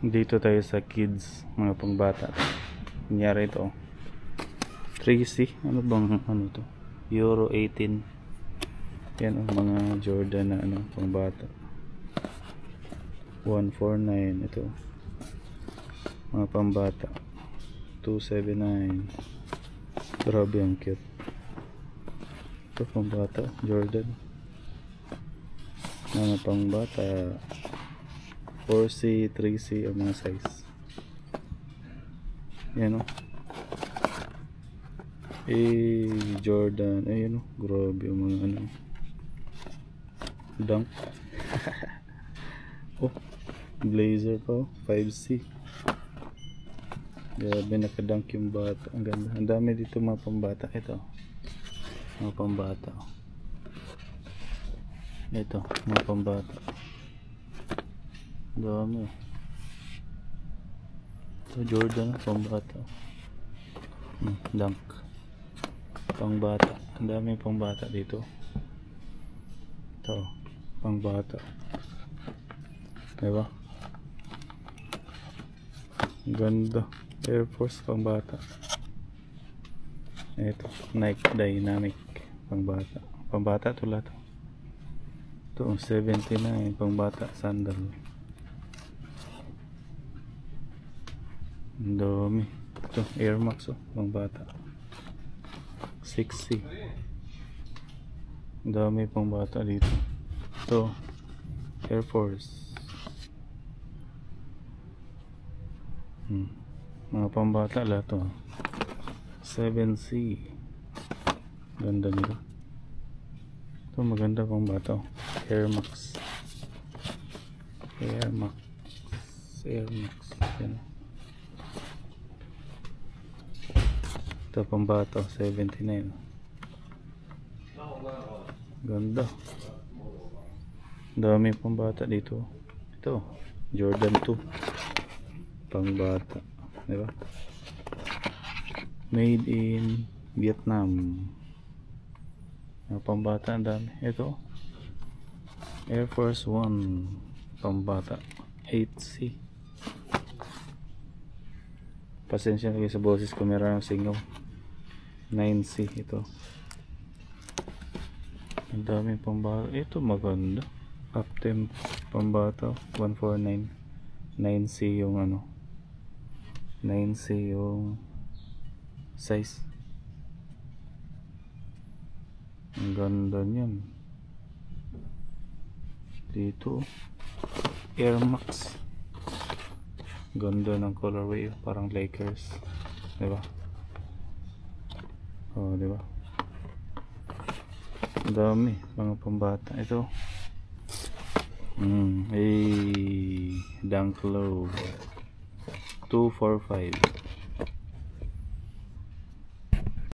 Dito tayo sa kids, mga pangbata. Kunyari ito, Tracy, ano bang ano to? Euro 18. Yan ang mga Jordan na ano, pangbata. 149 ito. Mga pambata. 279. Grabe ang cute. Ito pambata, Jordan. Mga pangbata. 4C, 3C ang mga size. Yan o. Jordan. Ayan o. Grabe ang mga ano. Dunk. Oh, blazer pa o. 5C. Grabe nakadunk yung bata. Ang ganda. Ang dami dito mga pambata. Ito. Mga pambata. Ito. Mga pambata. Dami. Ito Jordan pangbata. Dunk pangbata. Ang dami pangbata dito. Ito pangbata. Diba? Ganda. Air Force pangbata. Ito Nike Dynamic pangbata. Pangbata ito lahat. Ito 79 pangbata sandal. Ang dami. Ito, Air Max pang bata. 6C. Ang dami pang bata dito. Ito, Air Force. Mga pambata lahat to. 7C. Ganda nito. Ito maganda pang bata. Air Max. Air Max. Air Max. Yan. Ito pambata 79. Ganda. Dami pambata dito. Ito Jordan 2 pangbata, diba? Made in Vietnam. Pambata ang dami. Ito Air Force 1 pambata 8C. Pasensya na kayo sa boses ko, meron ng singaw. 9C ito. Ang dami pambata. Ito maganda. Captain pambata 149. 9C yung ano. 9C yung size. Ang ganda niyan. Dito Air Max. Ganda ng colorway, parang Lakers, diba? Oh, diba? Ang dami mga pambata. Ito Dunk Low 245.